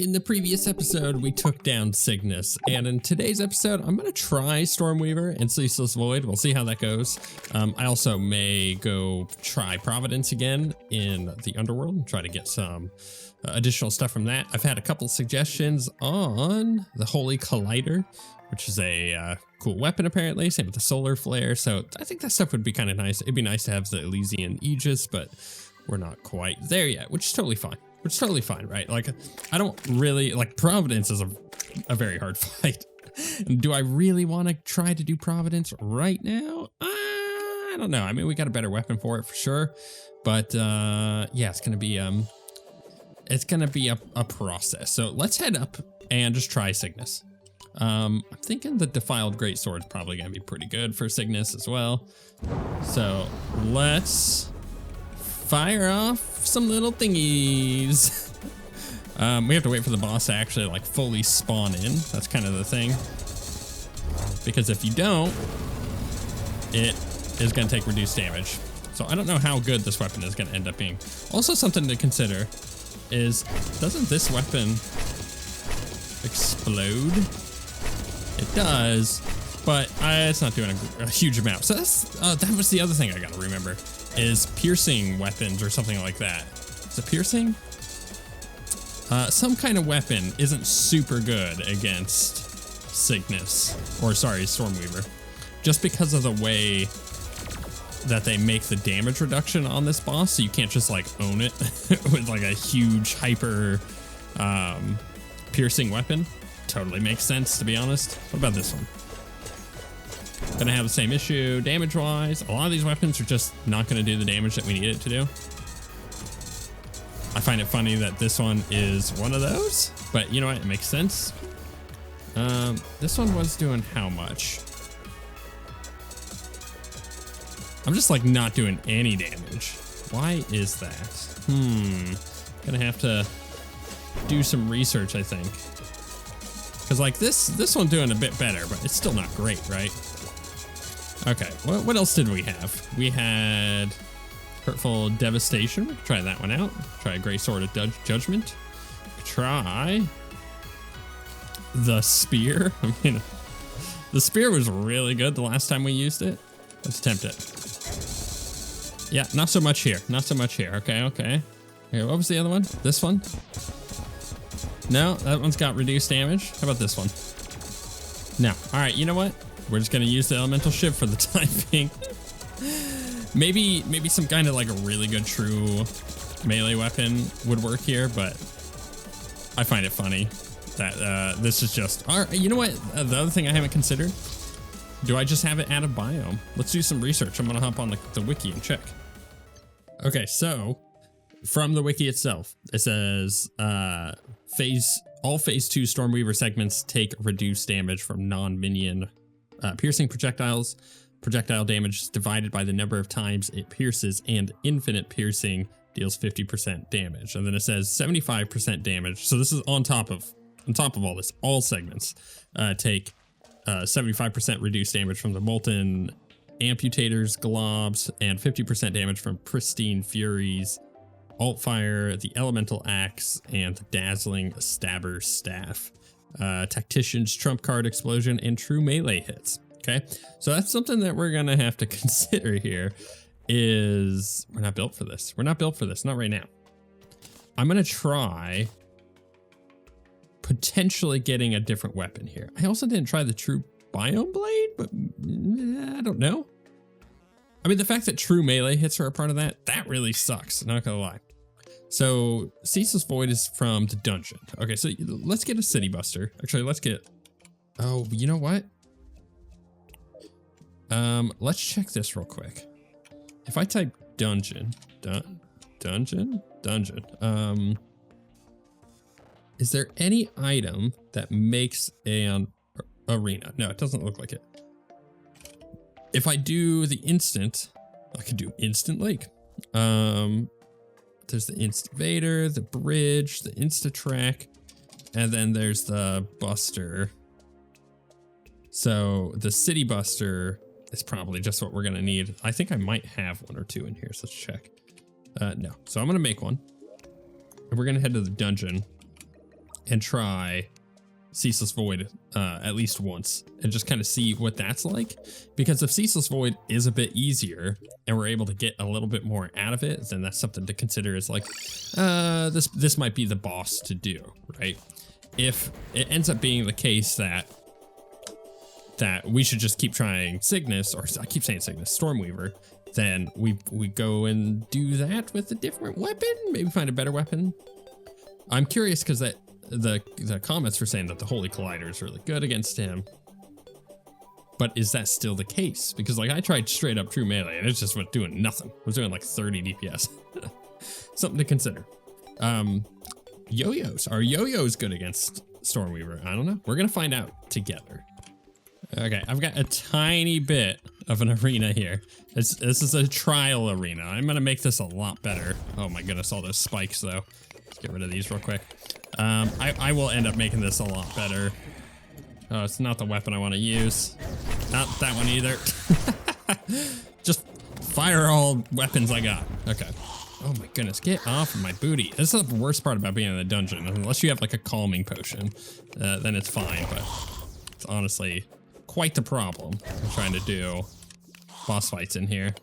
In the previous episode, we took down Cygnus, and in today's episode, I'm going to try Stormweaver and Ceaseless Void. We'll see how that goes. I also may go try Providence again in the Underworld and try to get some additional stuff from that. I've had a couple suggestions on the Holy Collider, which is a cool weapon apparently, same with the Solar Flare, so I think that stuff would be kind of nice. It'd be nice to have the Elysian Aegis, but we're not quite there yet, which is totally fine. Which is totally fine, right? Like, I don't really, like, Providence is a very hard fight. Do I really want to try to do Providence right now? I don't know. I mean, we got a better weapon for it for sure. But, yeah, it's going to be a process. So let's head up and just try Cygnus. I'm thinking the Defiled Greatsword is probably going to be pretty good for Cygnus as well. So let's fire off some little thingies. We have to wait for the boss to actually like fully spawn in. That's kind of the thing. Because if you don't, it is going to take reduced damage. So I don't know how good this weapon is going to end up being. Also something to consider is, doesn't this weapon explode? It does, but it's not doing a huge amount. So that's, that was the other thing I got to remember. Is piercing weapons or something like that. Is it piercing? Some kind of weapon isn't super good against Cygnus, or sorry, Stormweaver, just because of the way that they make the damage reduction on this boss, so you can't just like own it with like a huge hyper piercing weapon. Totally makes sense, to be honest. What about this one? Gonna have the same issue damage wise. A lot of these weapons are just not gonna do the damage that we need it to do. I find it funny that this one is one of those, but you know what, it makes sense. This one was doing how much? I'm just like not doing any damage. Why is that? Gonna have to do some research, I think. Cause like this one doing a bit better, but it's still not great, right? Okay, what else did we have? We had Hurtful Devastation. We could try that one out. Try a Greatsword of Judgment. Try the Spear. I mean, the Spear was really good the last time we used it. Let's attempt it. Yeah, not so much here. Not so much here. Okay, okay. Here, what was the other one? This one? No, that one's got reduced damage. How about this one? No. All right, you know what? We're just gonna use the Elemental Shiv for the time being. Maybe some kind of like a really good true melee weapon would work here, but I find it funny that this is just, all right, you know what? The other thing I haven't considered, do I just have it out of biome? Let's do some research. I'm gonna hop on the wiki and check. Okay, so from the wiki itself, it says all phase 2 Stormweaver segments take reduced damage from non-minion piercing projectiles. Projectile damage is divided by the number of times it pierces, and infinite piercing deals 50% damage. And then it says 75% damage. So this is on top of all this. All segments take 75% reduced damage from the Molten Amputators globs, and 50% damage from Pristine Furies, Altfire, the Elemental Axe, and the Dazzling Stabber Staff. Tactician's Trump Card Explosion, and true melee hits. Okay, so that's something that we're gonna have to consider here. Is we're not built for this. We're not built for this. Not right now. I'm gonna try potentially getting a different weapon here. I also didn't try the true biome blade, but I don't know. I mean, the fact that true melee hits are a part of that really sucks. Not gonna lie. So Ceaseless Void is from the dungeon. Okay, so let's get a City Buster. Actually, let's get, oh, you know what? Let's check this real quick. If I type dungeon, dungeon, is there any item that makes an arena? No, it doesn't look like it. If I do the instant, I could do instant lake. There's the Instavator, the bridge, the Instatrack, and then there's the Buster. So the City Buster is probably just what we're gonna need. I think I might have one or two in here, so let's check. No, so I'm gonna make one. And we're gonna head to the dungeon. and try Ceaseless Void at least once and just kind of see what that's like. Because if Ceaseless Void is a bit easier and we're able to get a little bit more out of it, then that's something to consider. Is like, this might be the boss to do, right? If it ends up being the case that we should just keep trying Cygnus, or I keep saying Cygnus, Stormweaver, then we go and do that with a different weapon, maybe find a better weapon. I'm curious because that the comments were saying that the Holy Collider is really good against him. But is that still the case? Because like I tried straight up true melee and it just was doing nothing. It was doing like 30 DPS. Something to consider. Yo-yos. Are yo-yos good against Stormweaver? I don't know. We're gonna find out together. Okay, I've got a tiny bit of an arena here. This is a trial arena. I'm gonna make this a lot better. Oh my goodness, all those spikes though. Let's get rid of these real quick. I will end up making this a lot better. Oh, it's not the weapon I want to use. Not that one either. Just fire all weapons I got. Okay. Oh my goodness, get off of my booty. This is the worst part about being in a dungeon. Unless you have like a calming potion, then it's fine, but it's honestly quite the problem. I'm trying to do boss fights in here.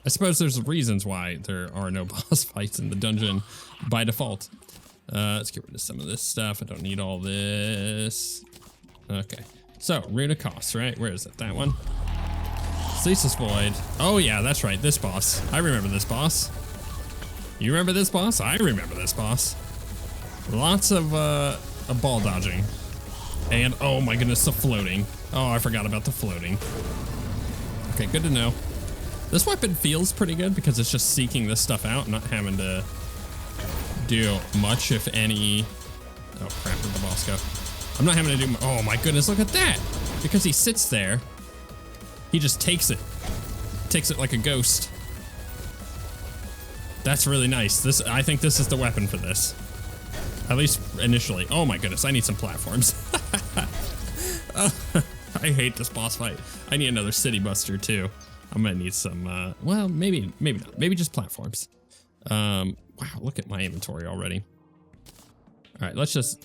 I suppose there's reasons why there are no boss fights in the dungeon by default. Let's get rid of some of this stuff. I don't need all this. Okay, so Rune of Cost, right? Where is it? That one? Ceaseless Void. Oh yeah, that's right, this boss. I remember this boss. You remember this boss? I remember this boss. Lots of ball dodging. And oh my goodness, the floating. Oh, I forgot about the floating. Okay, good to know. This weapon feels pretty good because it's just seeking this stuff out, not having to do much, if any. Oh crap, where'd the boss go? I'm not having to do, oh my goodness, look at that. Because he sits there, he just takes it. Takes it like a ghost. That's really nice. I think this is the weapon for this. At least initially. Oh my goodness, I need some platforms. I hate this boss fight. I need another city buster too. I'm gonna need some, well, maybe not. Maybe just platforms. Wow, look at my inventory already. All right, let's just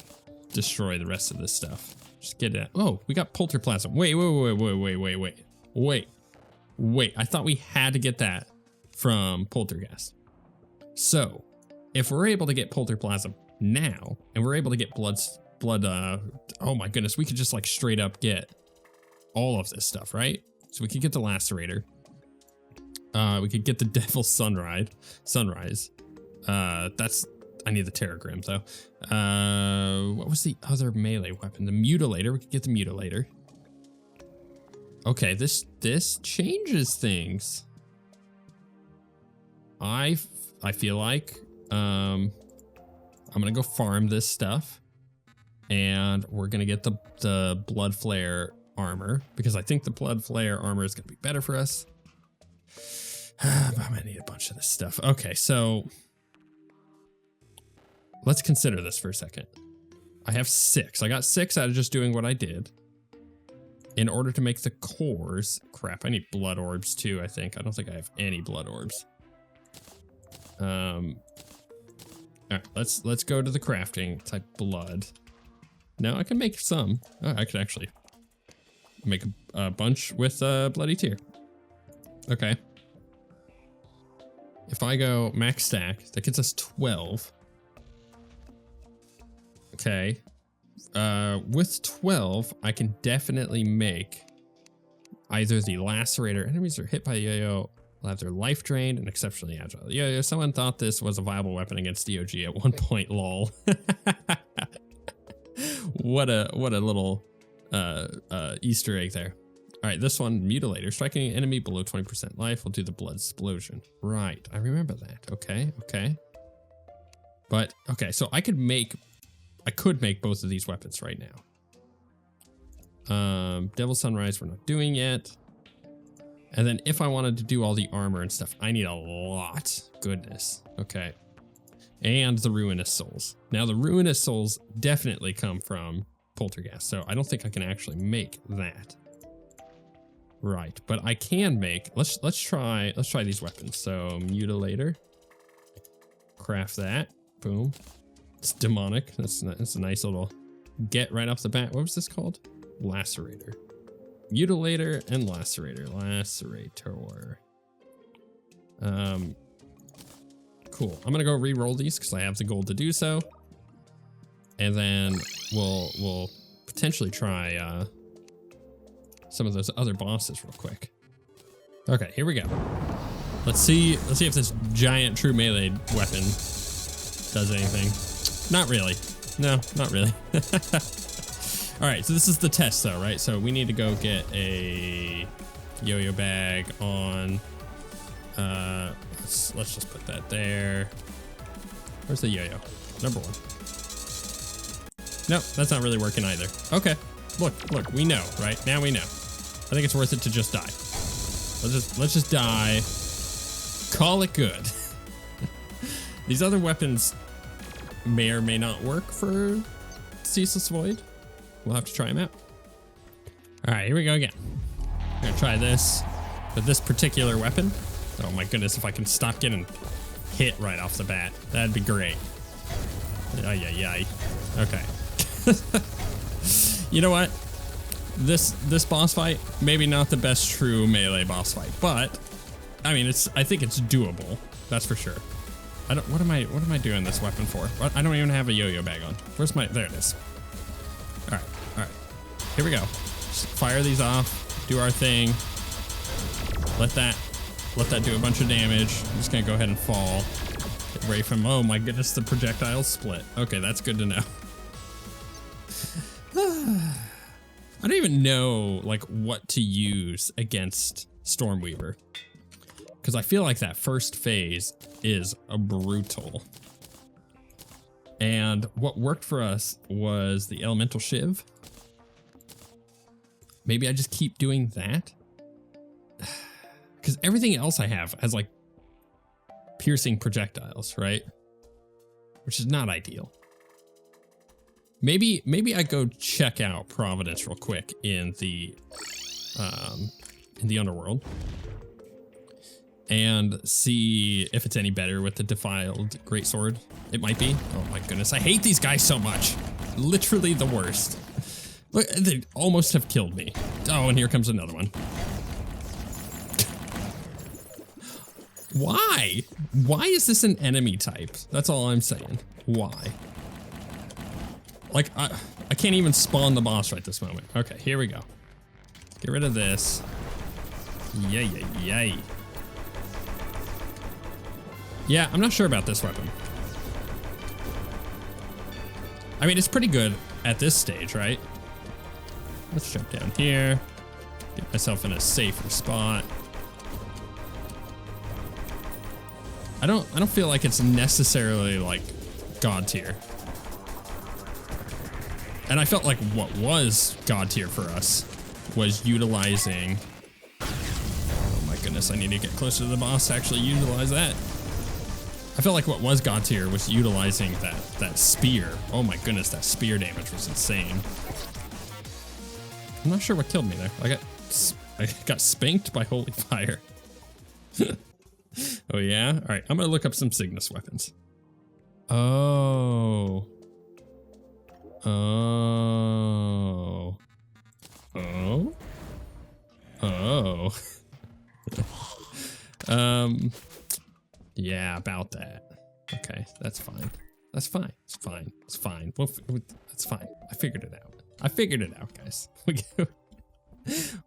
destroy the rest of this stuff. Just get it. Oh, we got Polterplasm. Wait. I thought we had to get that from Poltergast. So, if we're able to get Polterplasm now, and we're able to get blood, oh my goodness, we could just like straight up get all of this stuff, right? So we could get the Lacerator. We could get the Devil's Sunrise. I need the Terragrim though. What was the other melee weapon? The Mutilator. We could get the Mutilator. Okay, this changes things. I feel like I'm gonna go farm this stuff, and we're gonna get the Blood Flare armor because I think the Blood Flare armor is gonna be better for us. I'm gonna need a bunch of this stuff. Okay, so let's consider this for a second. I have 6. I got 6 out of just doing what I did. In order to make the cores, crap, I need blood orbs too, I think. I don't think I have any blood orbs. All right, let's go to the crafting, type blood. Now I can make some. Oh, I could actually make a bunch with bloody tear. Okay. If I go max stack, that gets us 12. Okay. With 12, I can definitely make either the Lacerator. Enemies are hit by yo-yo, will have their life drained and exceptionally agile. Yo-yo, someone thought this was a viable weapon against DOG at one point, lol. What a little Easter egg there. All right, this one, Mutilator. Striking an enemy below 20% life will do the blood explosion. Right, I remember that. Okay. But, okay, so I could make both of these weapons right now. Devil's Sunrise we're not doing yet. And then if I wanted to do all the armor and stuff, I need a lot. Goodness. Okay. And the Ruinous Souls. Now the Ruinous Souls definitely come from Poltergast, so I don't think I can actually make that. Right, but I can make, let's try these weapons. So Mutilator. Craft that. Boom. It's demonic. That's a nice little get right off the bat. What was this called? Lacerator. Mutilator and Lacerator. Lacerator. Cool. I'm gonna go re-roll these because I have the gold to do so. And then we'll potentially try some of those other bosses real quick. Okay, here we go. Let's see if this giant true melee weapon does anything. Not really. No, not really. All right, so this is the test though, right? So we need to go get a yo-yo bag on. Let's just put that there. Where's the yo-yo? Number 1. Nope, that's not really working either. Okay, look, we know, right? Now we know. I think it's worth it to just die. Let's just die. Call it good. These other weapons may or may not work for Ceaseless Void. We'll have to try them out. All right, here we go again. I'm gonna try this with this particular weapon. Oh my goodness, if I can stop getting hit right off the bat, that'd be great. Ay. Okay. You know what? This boss fight, maybe not the best true melee boss fight, but I mean, I think it's doable. That's for sure. What am I doing this weapon for? I don't even have a yo-yo bag on. Where's my, there it is. All right. Here we go. Just fire these off, do our thing. Let that do a bunch of damage. I'm just gonna go ahead and fall. Get away from, oh my goodness, the projectiles split. Okay, that's good to know. I don't even know like what to use against Stormweaver, because I feel like that first phase is a brutal. And what worked for us was the elemental shiv. Maybe I just keep doing that, because everything else I have has like piercing projectiles, right? Which is not ideal. Maybe I go check out Providence real quick in the underworld and see if it's any better with the defiled greatsword. It might be. Oh my goodness, I hate these guys so much. Literally the worst. Look, they almost have killed me. Oh, and here comes another one. Why? Why is this an enemy type? That's all I'm saying. Why? Like, I can't even spawn the boss right this moment. Okay, here we go. Get rid of this. Yay. Yeah, I'm not sure about this weapon. I mean, it's pretty good at this stage, right? Let's jump down here. Get myself in a safer spot. I don't feel like it's necessarily like God tier. And I felt like what was God tier for us was utilizing, oh my goodness, I need to get closer to the boss to actually utilize that. I felt like what was God tier was utilizing that spear. Oh my goodness, that spear damage was insane. I'm not sure what killed me there. I got spanked by holy fire. Oh yeah? All right, I'm gonna look up some Cygnus weapons. Oh. Yeah, about that. Okay, that's fine. That's fine. It's fine. It's fine. Well, that's fine. I figured it out, guys.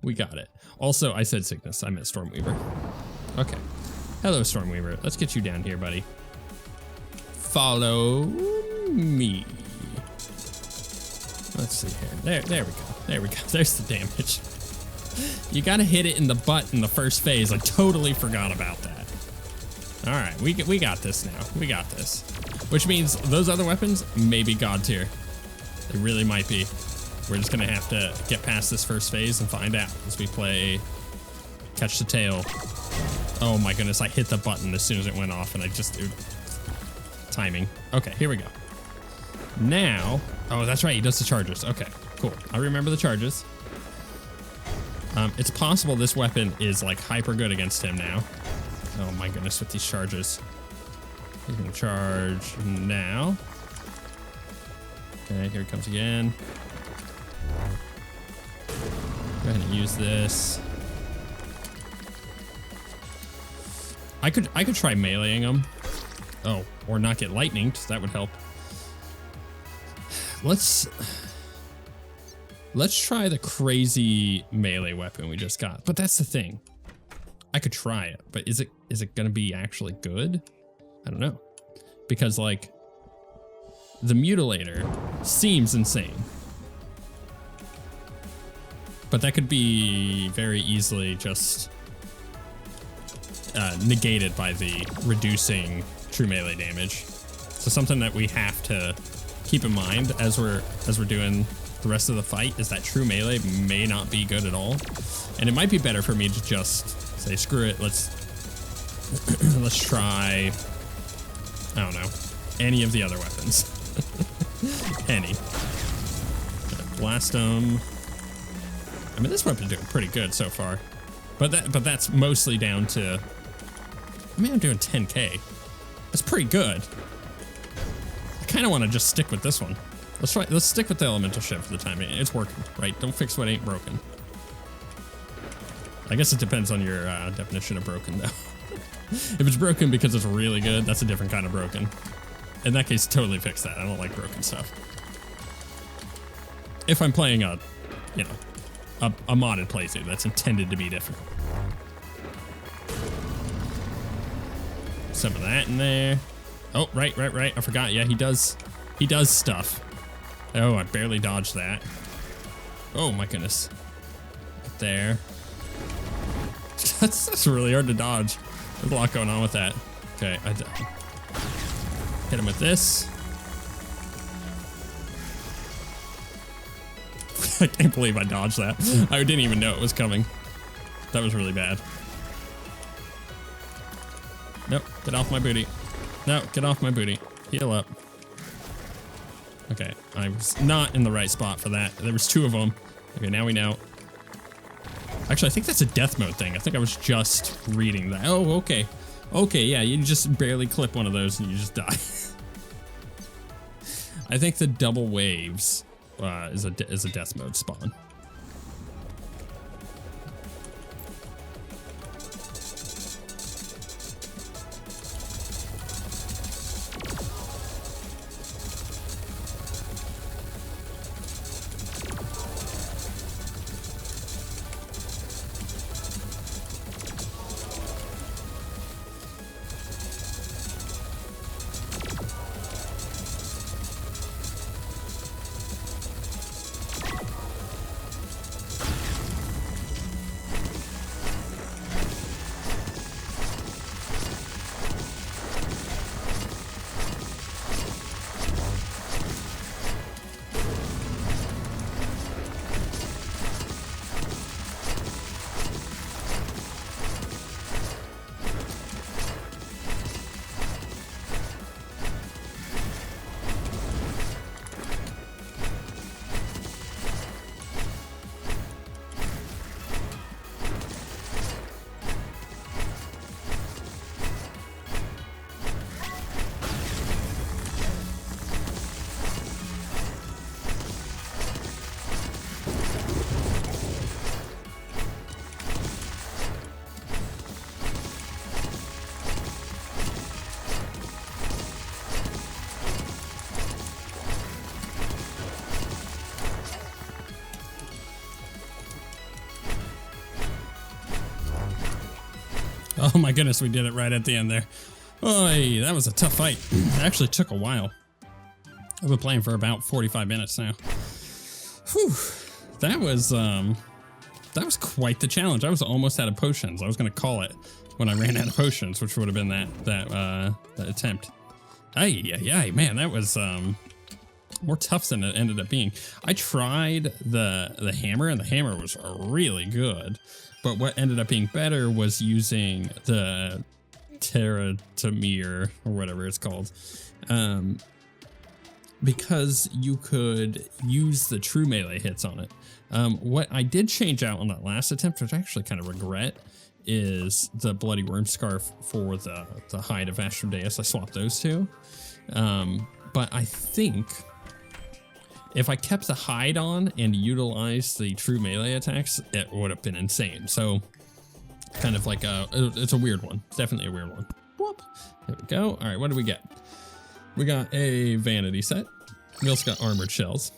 We got it. Also, I said Cygnus. I meant Stormweaver. Okay. Hello, Stormweaver. Let's get you down here, buddy. Follow me. Let's see here. There we go. There we go. There's the damage. You gotta hit it in the butt in the first phase. I totally forgot about that. All right, we got this now. We got this. Which means those other weapons may be God tier. They really might be. We're just gonna have to get past this first phase and find out as we play Catch the Tail. Oh my goodness, I hit the button as soon as it went off and I just, timing. Okay, here we go. Now, oh, that's right, he does the charges. Okay, cool. I remember the charges. It's possible this weapon is like hyper good against him now. Oh my goodness, with these charges. He's gonna charge now. Okay, here it comes again. Go ahead and use this. I could try meleeing him. Oh, or not get lightninged. That would help. Let's try the crazy melee weapon we just got. But that's the thing. I could try it, but is it gonna be actually good? I don't know. Because like the mutilator seems insane. But that could be very easily just negated by the reducing true melee damage. So something that we have to keep in mind as we're doing the rest of the fight is that true melee may not be good at all. And it might be better for me to just say, screw it, let's try, I don't know, any of the other weapons. Any. Blast them. I mean, this weapon's doing pretty good so far, but that's mostly down to, I mean, I'm doing 10k. That's pretty good. I kind of want to just stick with this one. Let's stick with the elemental shift for the time being. It's working, right? Don't fix what ain't broken. I guess it depends on your definition of broken, though. If it's broken because it's really good, that's a different kind of broken. In that case, totally fix that. I don't like broken stuff. If I'm playing a modded playthrough that's intended to be different. Some of that in there. Oh, right. I forgot. Yeah, he does stuff. Oh, I barely dodged that. Oh my goodness. Right there. That's really hard to dodge. There's a lot going on with that. Okay, hit him with this. I can't believe I dodged that. I didn't even know it was coming. That was really bad. Nope, get off my booty. No, get off my booty. Heal up. Okay, I was not in the right spot for that. There was two of them. Okay, now we know. Actually, I think that's a death mode thing. I think I was just reading that. Oh, okay. Okay, yeah, you just barely clip one of those and you just die. I think the double waves is a death mode spawn. Oh my goodness, we did it right at the end there. Oy, that was a tough fight. It actually took a while. I've been playing for about 45 minutes now. Whew. That was quite the challenge. I was almost out of potions. I was gonna call it when I ran out of potions, which would have been that attempt. Ay, man, that was more tough than it ended up being. I tried the hammer, and the hammer was really good. But what ended up being better was using the Terraria, or whatever it's called, because you could use the true melee hits on it. What I did change out on that last attempt, which I actually kind of regret, is the Bloody Worm Scarf for the Hide of Astrodeus. I swapped those two. But I think If I kept the hide on and utilized the true melee attacks, it would have been insane. So kind of like it's a weird one. It's definitely a weird one. Whoop. There we go. All right, what do we get? We got a vanity set. We also got armored shells.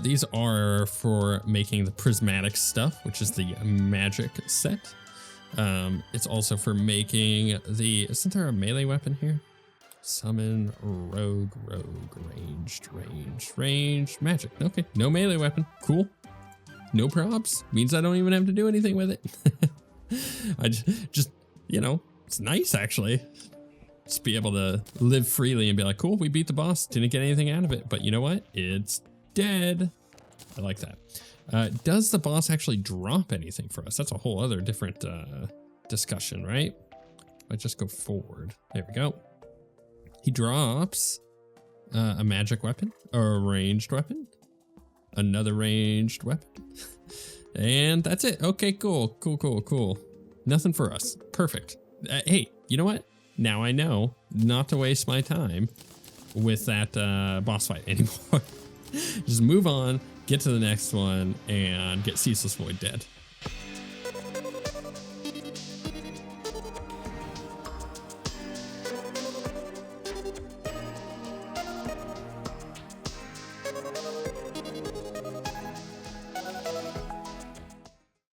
These are for making the prismatic stuff, which is the magic set. It's also for making the, isn't there a melee weapon here? Summon, rogue, ranged, magic. Okay, no melee weapon. Cool. No props. Means I don't even have to do anything with it. I just, you know, it's nice actually. Just be able to live freely and be like, cool, we beat the boss. Didn't get anything out of it. But you know what? It's dead. I like that. Does the boss actually drop anything for us? That's a whole other different discussion, right? I just go forward. There we go. He drops a magic weapon, or a ranged weapon, another ranged weapon, and that's it. Okay, cool. Nothing for us. Perfect. Hey, you know what? Now I know not to waste my time with that boss fight anymore. Just move on, get to the next one, and get Ceaseless Void dead.